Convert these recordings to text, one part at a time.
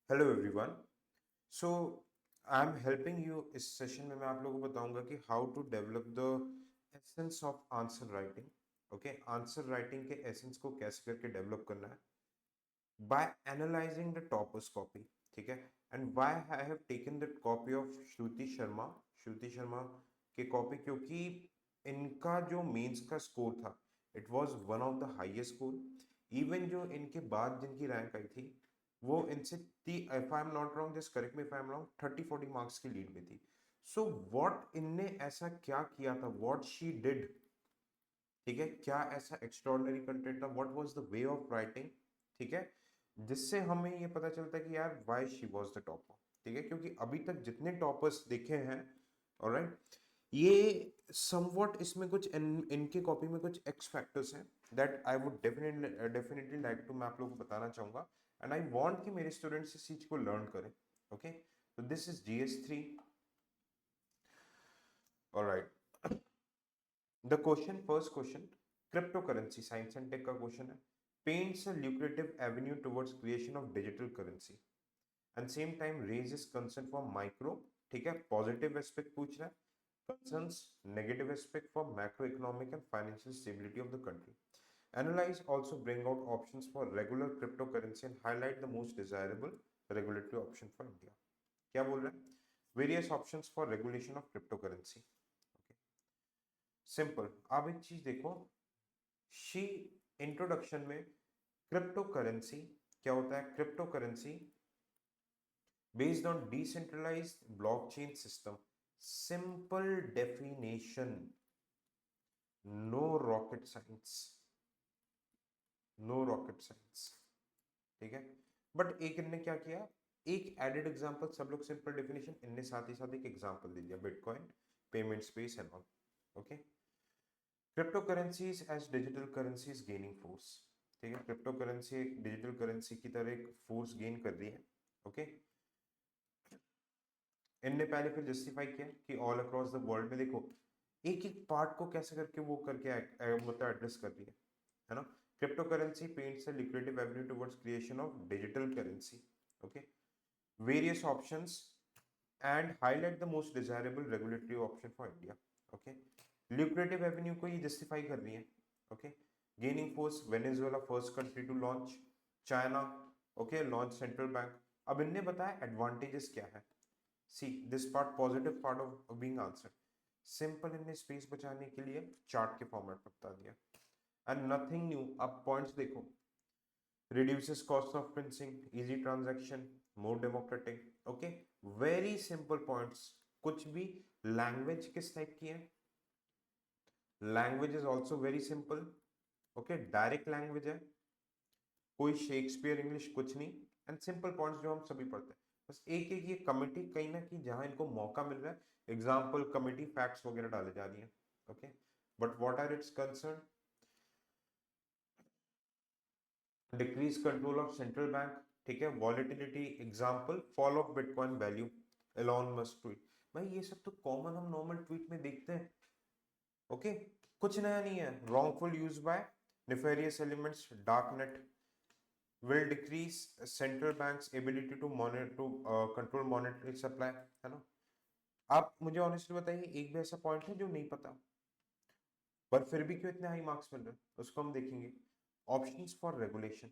Hello everyone. So I am helping you. इस session में मैं आप लोगों को बताऊंगा कि how to develop the essence of answer writing. Okay, answer writing के एसेंस को कैसे करके डेवलप करना है by analysing the toppers copy. ठीक है, and why I have taken the copy of Shruti Sharma के कॉपी, क्योंकि इनका जो मेंस का स्कोर था it was one of the highest score. Even जो इनके बाद जिनकी रैंक आई थी वो इनसे if I am not wrong, just correct me if I am wrong, 30-40 marks की लीड में थी। सो व्हाट इनने ऐसा क्या किया था, व्हाट शी डिड, ठीक है, क्या ऐसा एक्स्ट्रॉर्डनरी कंटेंट था, what was the way of writing, ठीक है, जिससे हमें ये पता चलता है कि यार why she was the topper. ठीक है, क्योंकि अभी तक जितने टॉपर्स देखे हैं, ऑलराइट, ये समवॉट इसमें कुछ इनके कॉपी में कुछ एक्स फैक्टर्स हैं that I would definitely like to, मैं आप लोगों को बताना चाहूंगा। एंड आई वांट कि मेरे स्टूडेंट्स इस चीज को लर्न करें। ओके, तो this is GS3। Alright, the question, first question, crypto currency, science and tech का क्वेश्चन है। Paints a lucrative avenue towards creation of digital currency and same time raises concern for micro, ठीक है, positive aspect पूछ रहा है, concerns negative aspect for macroeconomic and financial stability of the country. Analyze also bring out options for regular cryptocurrency and highlight the most desirable regulatory option for India. क्या बोल रहे हैं? Various options for regulation of cryptocurrency. Okay. Simple. आप एक चीज देखो, she introduction में crypto currency क्या होता है? Crypto currency based on decentralized blockchain system. Simple definition, no rocket science, no rocket science. ठीक है, बट एक इनने क्या किया, एक एडेड एग्जांपल, सब लोग सिंपल डेफिनेशन, इनने साथ ही साथ एक एग्जांपल दे दिया, bitcoin payment space and all. Okay, crypto currencies as digital currencies gaining force. ठीक है, क्रिप्टो करेंसी एक डिजिटल करेंसी की तरह एक फोर्स गेन कर रही है। ओके, इनने पहले फिर जस्टिफाई किया कि ऑल अक्रॉस द वर्ल्ड में देखो एक एक पार्ट को कैसे करके वो करके मतलब एड्रेस कर रही है ना। Crypto currency paints a liquidity avenue towards creation of digital currency. Okay, various options and highlight the most desirable regulatory option for India. Okay, liquidity avenue को ये जस्टिफाई कर रही है। Okay, gaining force, Venezuela first country to launch, China, okay, launch central bank. अब इनने बताया advantages क्या है। See this part, positive part of being answer, simple, इनने स्पेस बचाने के लिए चार्ट के फॉर्मेट में बता दिया एंड नथिंग न्यू। अब पॉइंट्स देखो, reduces cost of printing, easy transaction, more democratic। okay, very simple points। कुछ भी, लैंग्वेज किस टाइप की है, language is also very simple. Okay, direct language है, कोई शेक्सपियर इंग्लिश कुछ नहीं, एंड सिंपल पॉइंट्स जो हम सभी पढ़ते हैं। बस एक एक ये कमिटी कहीं ना कहीं जहां इनको मौका मिल रहा है, एग्जाम्पल कमिटी फैक्ट्स वगैरह डाले जा रही है। Okay, but what are its concern, decrease control of central bank, ठीक है, volatility, example fall of bitcoin value, Elon Musk tweet. भाई ये सब तो कॉमन हम नॉर्मल ट्वीट में देखते हैं। ओके, कुछ नया नहीं है। Wrongful use by nefarious elements, dark net will decrease central banks ability to monitor to control monetary supply, है ना। आप मुझे ऑनेस्टली बताइए, एक भी ऐसा पॉइंट है जो नहीं पता, पर फिर भी क्यों इतने हाई मार्क्स मिल रहे हैं, उसको हम देखेंगे। Options for regulation.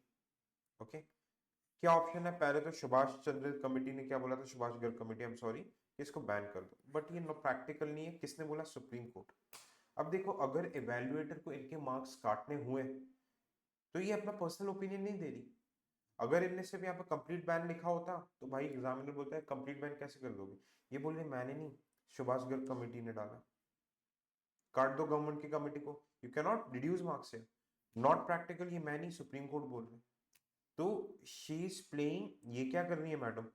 ओके, क्या ऑप्शन है? पहले तो सुभाष चंद्र कमेटी ने क्या बोला था, Subhash Garg committee, I am sorry, इसको बैन कर दो, बट ये नो प्रैक्टिकल नहीं है। किसने बोला? Supreme court. अब देखो, अगर इवेल्युएटर को इनके मार्क्स काटने हुए तो ये अपना पर्सनल ओपिनियन नहीं दे रही। अगर इनने सिर्फ यहाँ पे कंप्लीट बैन लिखा होता तो भाई एग्जामिनर बोलता है कंप्लीट बैन कैसे कर दोगे, ये बोल रहे मैंने नहीं, सुभाष गर्ग कमेटी ने डाला, काट दो गवर्नमेंट की कमेटी को, you can not reduce marks है, नॉट प्रैक्टिकल, ये मैं नहीं, सुप्रीम कोर्ट बोल रहे। तो शी इज प्लेइंग, ये क्या कर रही है मैडम,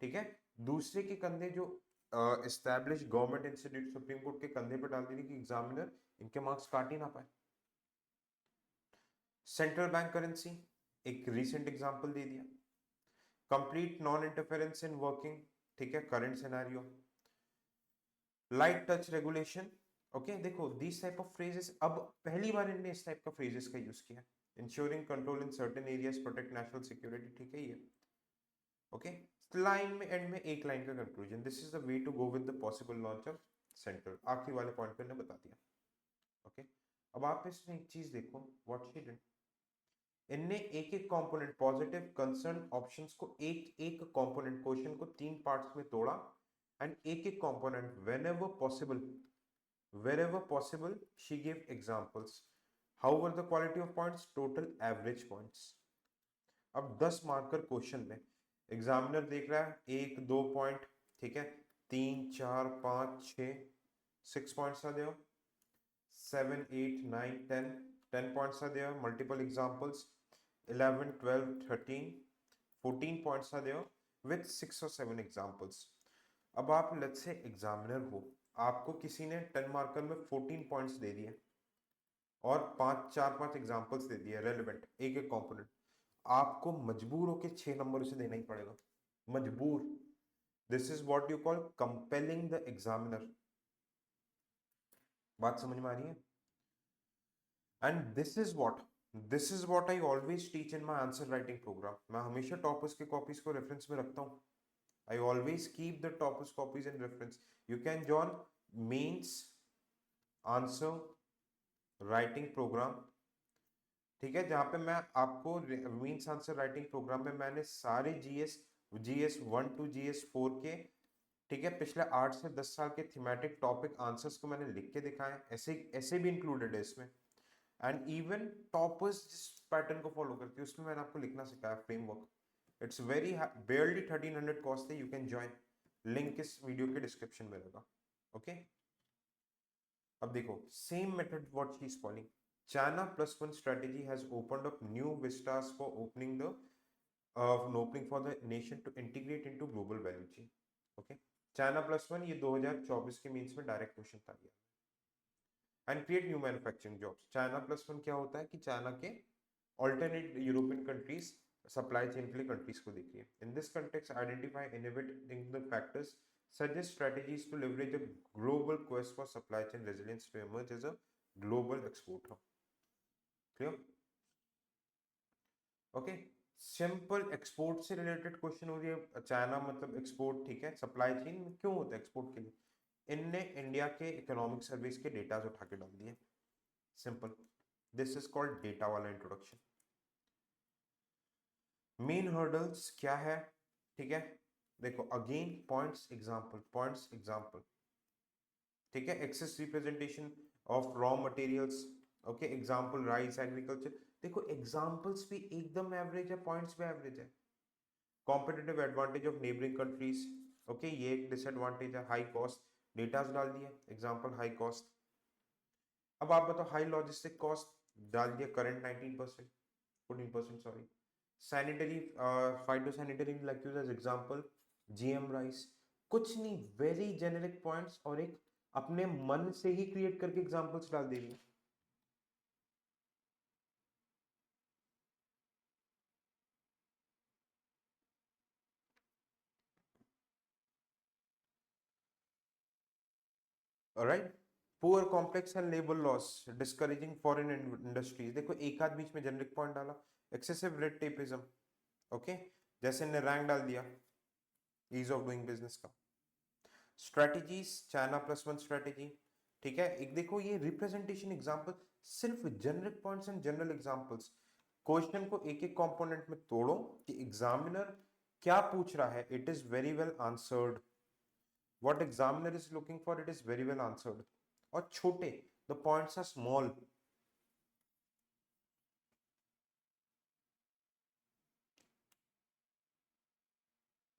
ठीक है, दूसरे के कंधे, जो establish government institute supreme court के कंधे पर डाल दी थी कि एग्जामिनर इनके मार्क्स काट ही ना पाए। सेंट्रल बैंक करेंसी, एक रीसेंट एग्जांपल दे दिया। Complete non interference in working, ठीक है, current scenario. Light touch regulation. Okay, देखो दिस टाइप ऑफ फ्रेजेस, अब पहली बार इनने इस टाइप का फ्रेजेस का यूज किया। Ensuring control in certain areas, protect national security, ठीक है ये। ओके, लाइन में एंड में एक लाइन का conclusion, this is the way to go with the possible launch of central, आखिरी वाले पॉइंट पे बता दिया। ओके, अब आप इसमें एक चीज देखो, व्हाट शी डिड, इनने एक एक कंपोनेंट पॉजिटिव कंसर्न ऑप्शंस को एक एक कंपोनेंट क्वेश्चन को तीन पार्ट्स में तोड़ा एंड एक एक component wherever possible she gave examples, how were the quality of points, total average points। अब 10 मार्कर क्वेश्चन में एग्जामिनर देख रहा है 1 2 पॉइंट, ठीक है, 3 4 5 6 6 पॉइंट्स आ दो, 7 8 9 10 10 पॉइंट्स आ दो, मल्टीपल एग्जांपल्स 11 12 13 14 पॉइंट्स आ दो विद 6 और 7 एग्जांपल्स। अब आप लेट्स से एग्जामिनर हो, आपको किसी ने 10 मार्कर में 14 पॉइंट्स दे दिए और 5 एग्जांपल्स दे दिए रेलेवेंट एक एक कंपोनेंट, आपको मजबूर होकर 6 नंबर उसे देना ही पड़ेगा, मजबूर। This is what you call compelling the examiner. बात समझ में आ रही है? And this is what I always teach in my answer writing program. मैं हमेशा टॉपर्स के कॉपीज को रेफरेंस में रखता हूँ। I always keep the toppers copies in reference. You can join means answer writing program, ठीक है, जहां पे मैं आपको मीन्स आंसर राइटिंग प्रोग्राम में मैंने सारे जीएस 1 टू जीएस 4 के, ठीक है, पिछले 8 से 10 साल के थीमेटिक टॉपिक आंसर्स को मैंने लिख के दिखाए, ऐसे ऐसे भी इंक्लूडेड है इसमें। एंड इवन टॉपर्स जिस पैटर्न को फॉलो करती है उसमें मैंने आपको लिखना सिखाया framework. It's very barely 1300 cost है, यू कैन ज्वाइन, लिंक इस वीडियो के डिस्क्रिप्शन में रहेगा। ओके, अब देखो same method what she is following, China plus one strategy has opened up new vistas for opening for the nation to integrate into global value chain। Okay, China plus one ये 2024 के means में direct question था ये। And create new manufacturing jobs, China plus one क्या होता है कि China के alternate European countries supply chain के लिए कंट्रीज को देखिए। In this context identify innovating the factors suggest strategies to leverage a global quest for supply chain resilience to emerge as a global exporter। clear? Okay, simple export से related question हो रही है, China मतलब export, ठीक है, supply chain में क्यों होता है एक्सपोर्ट के लिए, इनने इंडिया के इकोनॉमिक सर्विस के डेटाज उठा के डाल दिए, simple. This is called data वाला इंट्रोडक्शन। मेन हर्डल्स क्या है, ठीक है, देखो अगेन पॉइंट्स एग्जांपल, ठीक है, excess representation of raw materials, okay, example rice agriculture, देखो एग्जांपल्स भी एकदम एवरेज है, पॉइंट्स भी एवरेज है। Competitive advantage of neighbouring countries, okay, ये एक डिसएडवांटेज है। हाई कॉस्ट, डेटाज डाल दिया, एग्जांपल हाई कॉस्ट। अब आप बताओ हाई लॉजिस्टिक कॉस्ट डाल दिया, current 19% 14% sorry. Sanitary phytosanitary inactives as example GM rice, कुछ नहीं, वेरी जेनेरिक पॉइंट्स और एक अपने मन से ही क्रिएट करके एग्जांपल्स डाल दे रही है। Alright, poor complex and labour laws discouraging foreign industries, देखो एक आध बीच में जेनेरिक पॉइंट डाला, एक्सेसिव रेड टेपिज्म, ओके, जैसे ने रैंक डाल दिया ईज ऑफ डूइंग बिजनेस का। Strategies, China plus one strategy, ठीक है, एक देखो ये रिप्रेजेंटेशन एग्जांपल, सिर्फ generic points and general examples, question को एक एक कंपोनेंट में तोड़ो कि एग्जामिनर क्या पूछ रहा है, it is very well answered, what examiner is looking for, it is very well answered. और छोटे, the points are small,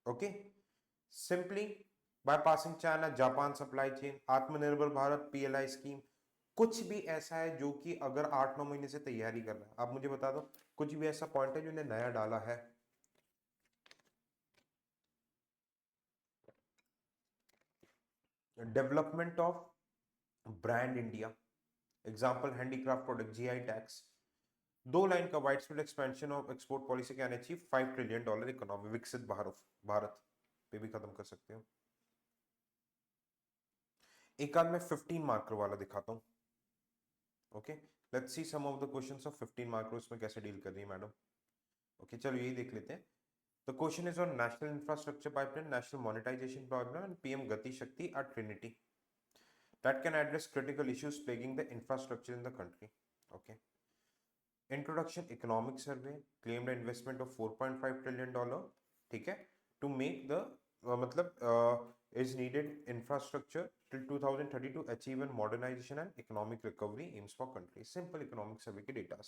okay, simply bypassing China Japan supply chain, Atmanirbhar Bharat PLI scheme, कुछ भी ऐसा है जो कि अगर 8 9 महीने से तैयारी कर रहा है, आप मुझे बता दो कुछ भी ऐसा पॉइंट है जो ने नया डाला है। Development of brand India, example handicraft product GI tax, 2 line का wide spread expansion of export policy can achieve $5 trillion economy, विकसित भारत पे भी खत्म कर सकते हो। एक आध में 15 मार्कर वाला दिखाता हूं, okay, let's see some of the questions of 15 marker, उसमें कैसे डील कर रही है मैडम। ओके, चलो यही देख लेते हैं। The question is on National Infrastructure Pipeline, National Monetization Pipeline, and PM Gati Shakti are Trinity that can address critical issues plaguing the infrastructure in the country. Okay. Introduction Economic Survey claimed an investment of $4.5 trillion. ठीक है, to make the is needed infrastructure till 2030 to achieve a modernization and economic recovery aims for country. Simple economic survey के data.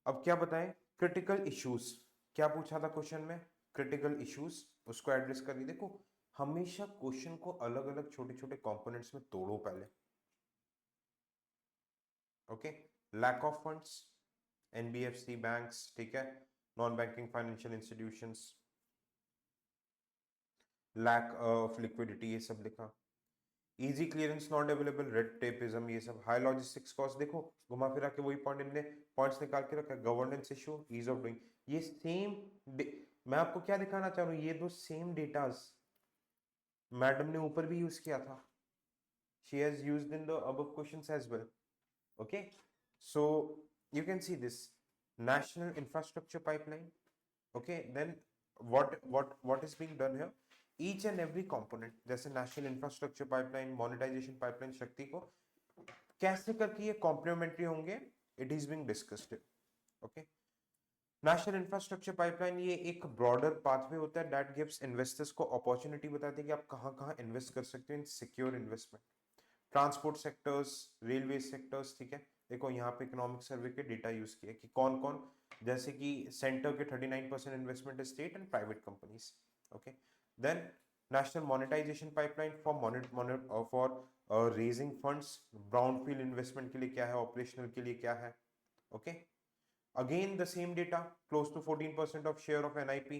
अब क्या बताएं, critical issues क्या पूछा था question में, क्रिटिकल इश्यूज उसको एड्रेस करिए। देखो हमेशा क्वेश्चन को अलग अलग छोटे छोटे कंपोनेंट्स में तोड़ो पहले। Okay, lack of funds, NBFC banks, ठीक है, non banking financial institutions, lack of liquidity, ये सब लिखा। Easy clearance not available, red tapism, ये सब। हाई लॉजिस्टिक्स कॉस्ट, देखो घुमा फिरा के वही पॉइंट इनने पॉइंट्स निकाल के रखा। Governance issue, ease of doing, ये सेम। मैं आपको क्या दिखाना चाह रहा हूँ, ये दो सेम डेटास मैडम ने ऊपर भी यूज किया था। she has used in the above questions as well. Okay, so you can see this national infrastructure pipeline. Okay, then what is being done here, each and every component जैसे national infrastructure pipeline, monetization pipeline, शक्ति को कैसे करके ये complementary होंगे, it is being discussed. Okay, national infrastructure pipeline ये एक broader pathway होता है दैट गिव्स इन्वेस्टर्स को अपॉर्चुनिटी बताते हैं कि आप कहां कहां इन्वेस्ट कर सकते हो in secure investment. Transport sectors, railway sectors, ठीक है। देखो यहाँ पे इकोनॉमिक सर्वे के डेटा यूज किए कि कौन कौन, जैसे कि सेंटर के 39% investment state and private companies. Okay, then national monetisation pipeline for raising funds, brownfield investment के लिए क्या है, ऑपरेशनल के लिए क्या है। Okay, again the same data, close to 14% of share of NIP,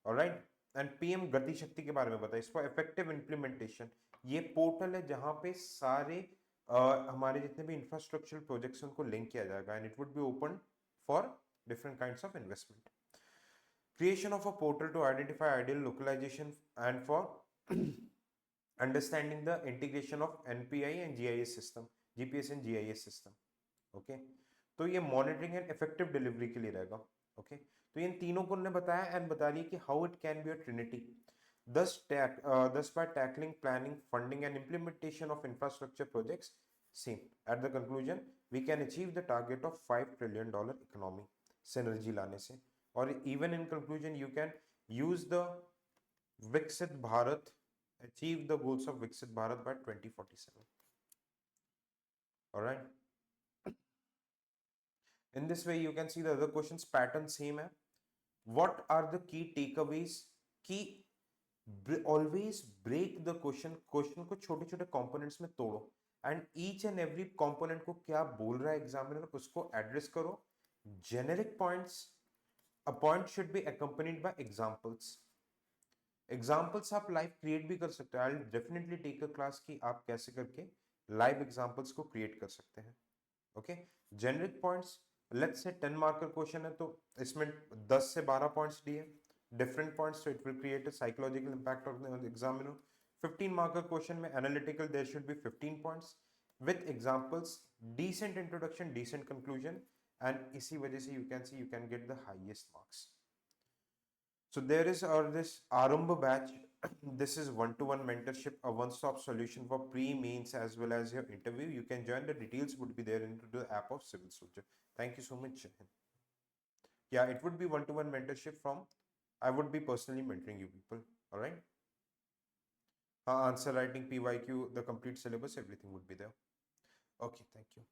all right। And PM गति शक्ति के बारे में बताइए, इसको इफेक्टिव इंप्लीमेंटेशन, ये पोर्टल है जहां पे सारे हमारे जितने भी इंफ्रास्ट्रक्चरल प्रोजेक्ट्स उनको लिंक किया जाएगा and it would be open for different kinds of investment. Creation of a portal to identify ideal localisation and for understanding the integration of NPI and GIS system, GPS and GIS system. Okay, तो ये monitoring and effective delivery के लिए रहेगा। Okay, तो इन तीनों को उन्होंने बताया एंड बता रही है कि how it can be a Trinity. Thus by tackling planning, funding and implementation of infrastructure projects, see at the conclusion we can achieve the target of $5 trillion economy synergy लाने से। और even in conclusion you can use the Viksit Bharat, achieve the goals of Viksit Bharat by 2047। all right, in this way you can see the other questions pattern same है। what are the key takeaways, की always break the question को छोटे छोटे components में तोड़ो and each and every component को क्या बोल रहा है examiner उसको address करो। generic points, a point should be accompanied by examples। Examples आप लाइव क्रिएट भी कर सकते हो। I will definitely take a class कि आप कैसे करके लाइव एग्जाम्पल्स को क्रिएट कर सकते हैं। Okay, generic points, let's say 10 marker question है तो इसमें 10 से 12 पॉइंट्स दिए, डिफरेंट पॉइंट्स, तो it will create a psychological impact on the examiner. 15 marker question में analytical there should be 15 points with examples, decent introduction, decent conclusion, and इसी वजह से you can see you can get the highest marks. So there is this Arambha batch. This is one-to-one mentorship, a one-stop solution for pre-mains as well as your interview. You can join. The details would be there into the app of Civil Soldier. Thank you so much. Yeah, it would be one-to-one mentorship from. I would be personally mentoring you people. All right. Answer writing, PYQ, the complete syllabus, everything would be there. Okay, thank you.